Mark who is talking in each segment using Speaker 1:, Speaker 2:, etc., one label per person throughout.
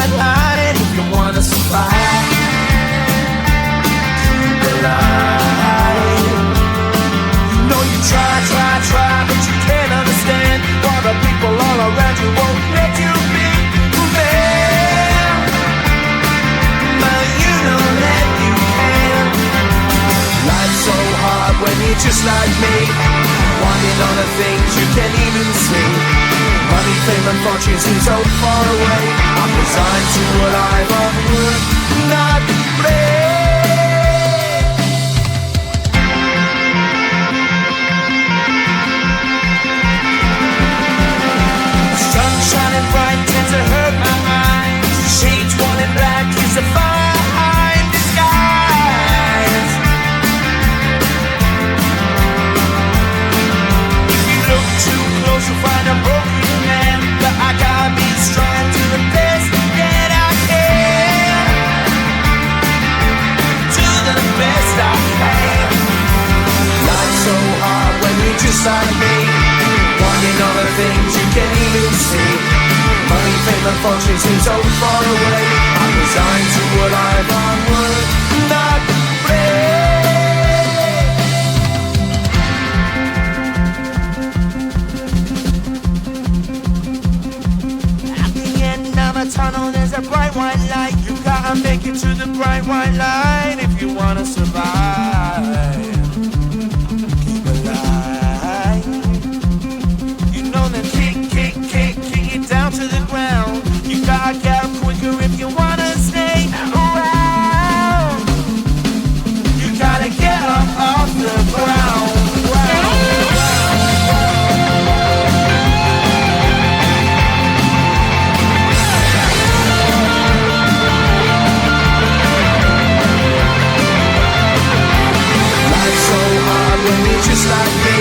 Speaker 1: sideline if you wanna survive. Keep the line. You know you try, but you can't understand why the people all around you won't let you be who man. But you know that you can. Life's so hard when you're just like me, wanting all the things you can't even see. Money, fame and fortune seem so far away. I'm resigned to what I've unworked, not play. Sun shining bright tends to hurt my mind. Shades worn in black is a fine disguise. If you look too close you'll find a broken man, but I gotta be strong to the best that I can. Do the best I can. Life's so hard when you're just like me, wanting all the things you can't even see. Money, fame and fortune seem so far away. I'm resigned to what I've unworked, not play. At the end of a tunnel there's a bright white light. You gotta make it to the bright white light if you wanna survive. Keep alive. You know that kick it down to the ground. You gotta get up quicker if you wanna stay around. You gotta get up off the ground. Life's so hard when you're just like me,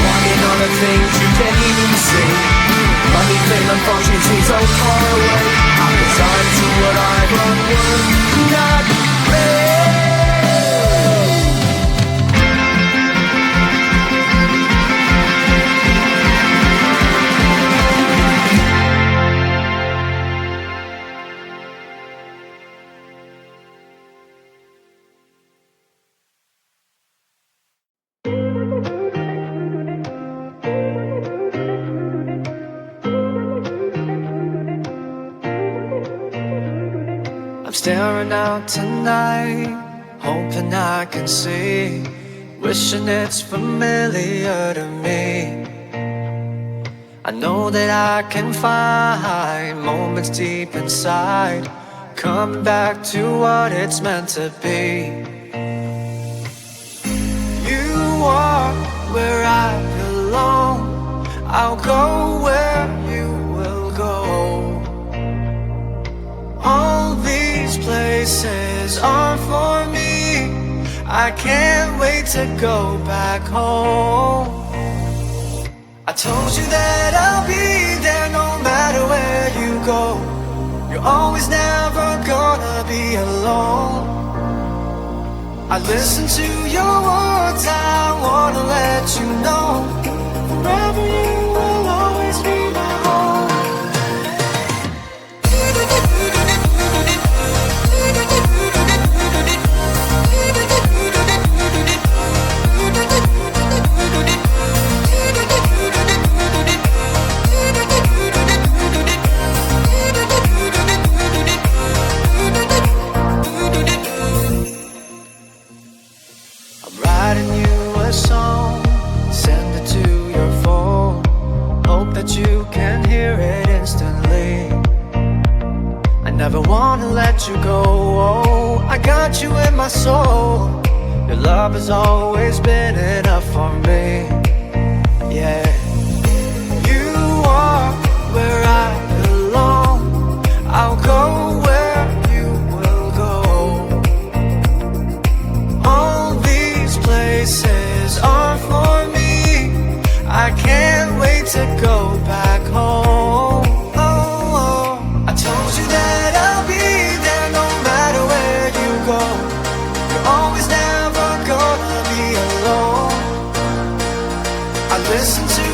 Speaker 1: wanting all the things you can't even see. Money, fame and fortune seem so far away. I'm resigned to what I've unworked, not play. Staring out tonight, hoping I can see, wishing it's familiar to me. I know that I can find moments deep inside, coming back to what it's meant to be. You are where I belong, I'll go where you will go. All these places are for me, I can't wait to go back home. I told you that I'll be there no matter where you go. You're always never gonna be alone. I listen to your words, I wanna let you know, forever you will always be my home. I'm writing you a song, send it to your phone, hope that you can hear it instantly. I never wanna let you go, oh, I got you in my soul. Your love has always been enough for me, yeah. You are where I belong, I'll go where you will go. All these places are for me, I can't wait to go back home. I told you that I'll be there no matter where you go. You're always never gonna be alone. I listen to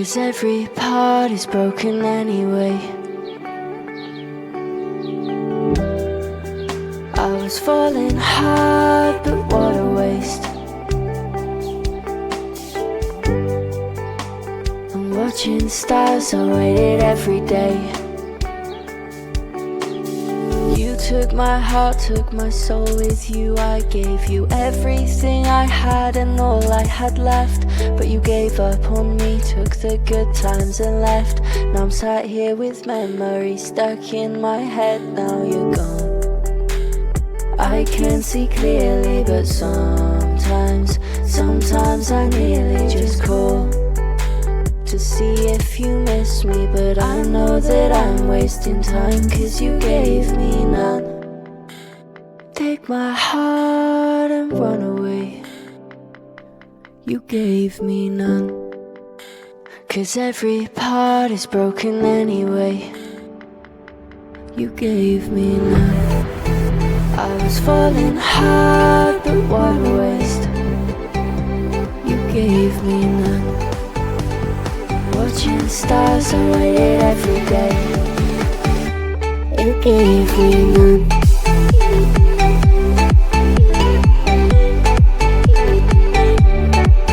Speaker 2: 'cause every part is broken anyway. I was falling hard, but what a waste. I'm watching stars, I waited every day. You took my heart, took my soul with you. I gave you everything I had and all I had left. But you gave up on me, took the good times and left. Now I'm sat here with memories stuck in my head. Now you're gone. I can see clearly, but sometimes I nearly just call to see if you miss me. But I know that I'm wasting time, 'cause you gave me none. Take my heart and run away. You gave me none, 'cause every part is broken anyway. You gave me none. I was falling hard, but what a waste. You gave me none. Watching stars, I waited every day. You gave me none.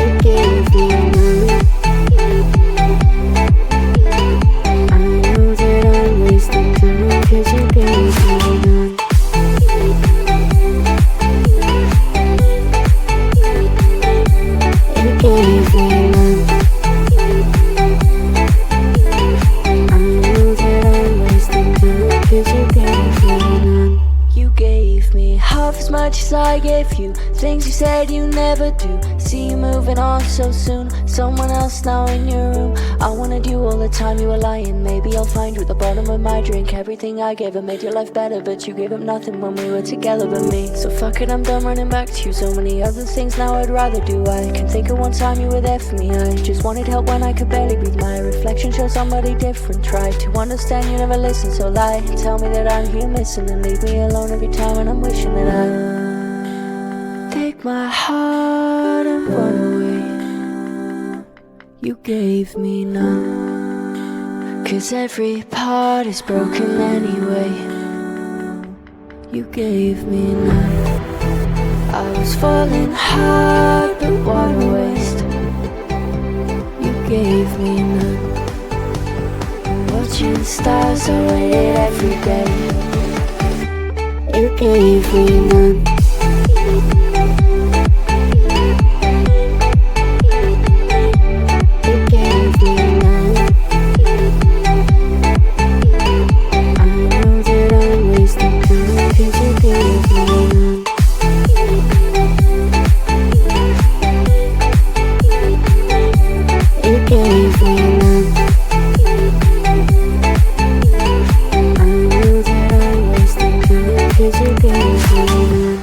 Speaker 2: You gave me none. I know that I'm wasting time, 'cause you gave me none. You gave me none. You gave me half as much as I gave you. Things you said you never do. See you moving on so soon. Someone else now in your room. I wanted you all the time, you were lying. Maybe I'll find you at the bottom of my drink. Everything I gave her made your life better, but you gave up nothing when we were together but me. So fuck it, I'm done running back to you. So many other things now I'd rather do. I can think of one time you were there for me. I just wanted help when I could barely breathe. My reflection shows somebody different. Tried to understand, you never listen. So lie and tell me that I'm here missing, and leave me alone every time when I'm wishing that I take my heart and run away. You gave me none, 'cause every part is broken anyway. You gave me none. I was falling hard, but what a waste. You gave me none. Watching stars, I waited every day. You gave me none. You gave me none. I know that I'm wasting time, 'cause you gave me none. You gave me none. I know that I'm wasting time, 'cause you gave me none.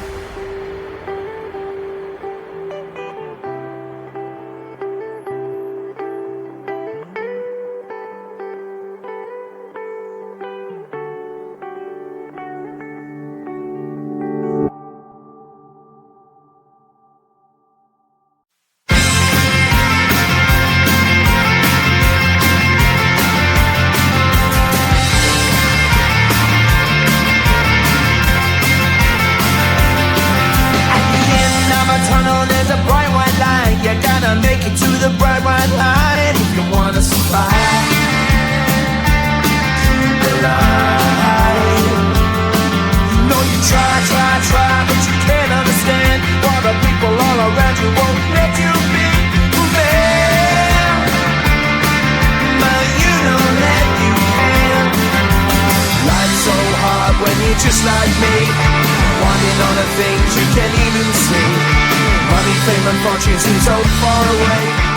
Speaker 1: Just like me, wanting all the things you can't even see. Money, fame and fortune seem so far away.